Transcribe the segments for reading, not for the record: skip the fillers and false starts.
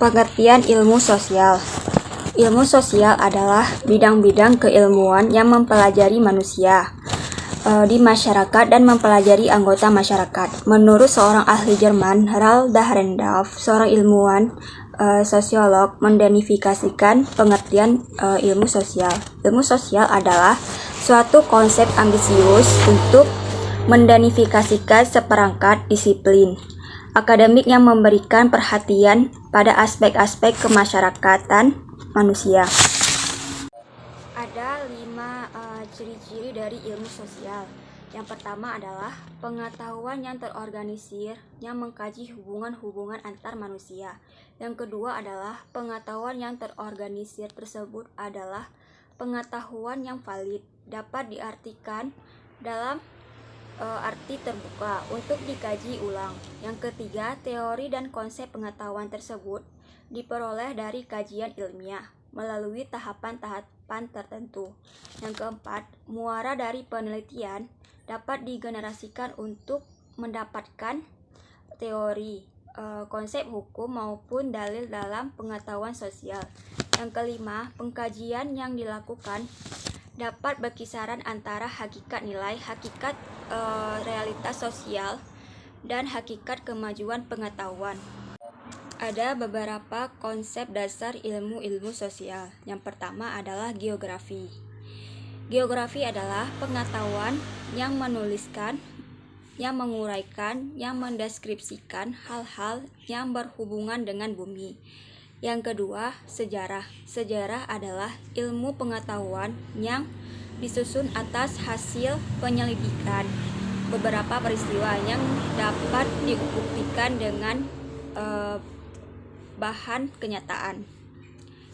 Pengertian ilmu sosial. Ilmu sosial adalah bidang-bidang keilmuan yang mempelajari manusia di masyarakat dan mempelajari anggota masyarakat. Menurut seorang ahli Jerman, Roald Dahrendorf, seorang ilmuwan sosiolog, mendefiniasikan pengertian ilmu sosial. Ilmu sosial adalah suatu konsep ambisius untuk mendefiniasikan seperangkat disiplin akademik yang memberikan perhatian pada aspek-aspek kemasyarakatan manusia. Ada 5 ciri-ciri dari ilmu sosial. Yang pertama adalah pengetahuan yang terorganisir yang mengkaji hubungan-hubungan antar manusia. Yang kedua adalah pengetahuan yang terorganisir tersebut adalah pengetahuan yang valid, dapat diartikan dalam arti terbuka untuk dikaji ulang. Yang ketiga, teori dan konsep pengetahuan tersebut diperoleh dari kajian ilmiah melalui tahapan-tahapan tertentu. Yang keempat, muara dari penelitian dapat digenerasikan untuk mendapatkan teori, konsep hukum maupun dalil dalam pengetahuan sosial. Yang kelima, pengkajian yang dilakukan dapat berkisaran antara hakikat nilai, hakikat realitas sosial, dan hakikat kemajuan pengetahuan. Ada beberapa konsep dasar ilmu sosial. Yang pertama adalah geografi. Geografi adalah pengetahuan yang menuliskan, yang menguraikan, yang mendeskripsikan hal-hal yang berhubungan dengan bumi. Yang kedua, sejarah. Sejarah adalah ilmu pengetahuan yang disusun atas hasil penyelidikan beberapa peristiwa yang dapat dibuktikan dengan bahan kenyataan.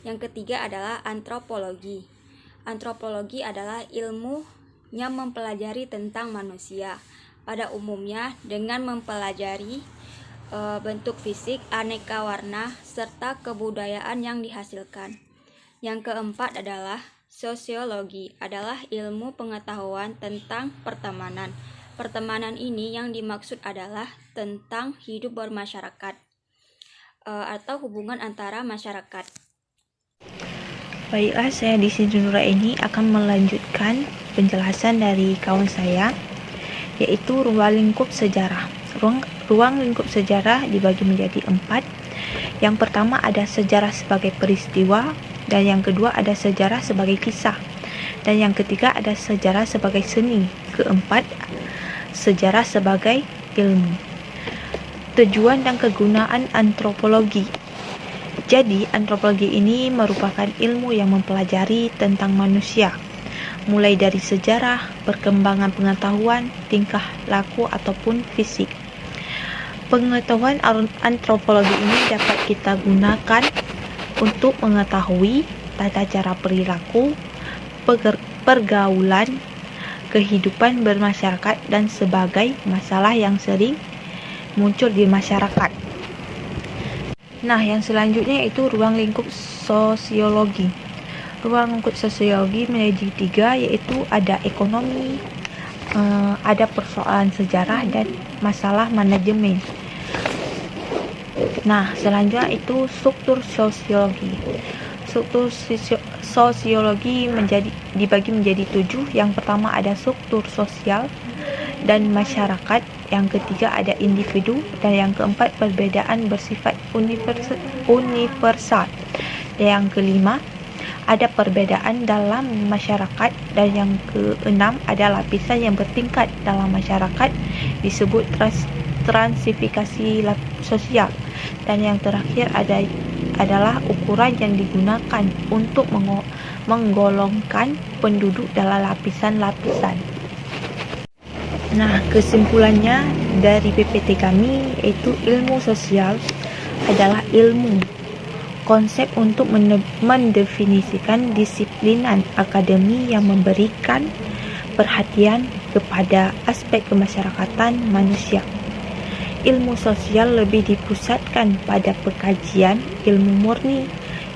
Yang ketiga adalah antropologi. Antropologi adalah ilmu yang mempelajari tentang manusia pada umumnya dengan mempelajari bentuk fisik, aneka warna, serta kebudayaan yang dihasilkan. Yang keempat adalah sosiologi, adalah ilmu pengetahuan tentang pertemanan. Pertemanan ini yang dimaksud adalah tentang hidup bermasyarakat atau hubungan antara masyarakat. Baiklah, saya di sini ini akan melanjutkan penjelasan dari kawan saya, yaitu ruang lingkup sejarah. Ruang lingkup sejarah dibagi menjadi 4. Yang pertama ada sejarah sebagai peristiwa, dan yang kedua ada sejarah sebagai kisah, dan yang ketiga ada sejarah sebagai seni. Keempat, sejarah sebagai ilmu. Tujuan dan kegunaan antropologi. Jadi, antropologi ini merupakan ilmu yang mempelajari tentang manusia, mulai dari sejarah, perkembangan pengetahuan, tingkah laku ataupun fisik. Pengetahuan antropologi ini dapat kita gunakan untuk mengetahui tata cara perilaku, pergaulan, kehidupan bermasyarakat, dan sebagai masalah yang sering muncul di masyarakat. Nah, yang selanjutnya itu ruang lingkup sosiologi. Ruang lingkup sosiologi menjadi 3, yaitu ada ekonomi, ada persoalan sejarah, dan masalah manajemen. Nah, selanjutnya itu struktur sosiologi. Struktur sosiologi dibagi menjadi 7. Yang pertama ada struktur sosial dan masyarakat. Yang ketiga ada individu, dan yang keempat perbedaan bersifat universal. Dan yang kelima ada perbedaan dalam masyarakat, dan yang keenam ada lapisan yang bertingkat dalam masyarakat disebut stratifikasi sosial, dan yang terakhir adalah ukuran yang digunakan untuk menggolongkan penduduk dalam lapisan-lapisan. Nah, kesimpulannya dari PPT kami yaitu ilmu sosial adalah ilmu konsep untuk mendefinisikan disiplinan akademi yang memberikan perhatian kepada aspek kemasyarakatan manusia. Ilmu sosial lebih dipusatkan pada pengkajian ilmu murni.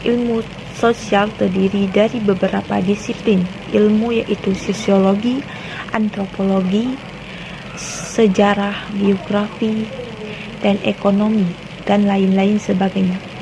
Ilmu sosial terdiri dari beberapa disiplin ilmu, yaitu sosiologi, antropologi, sejarah, geografi, dan ekonomi, dan lain-lain sebagainya.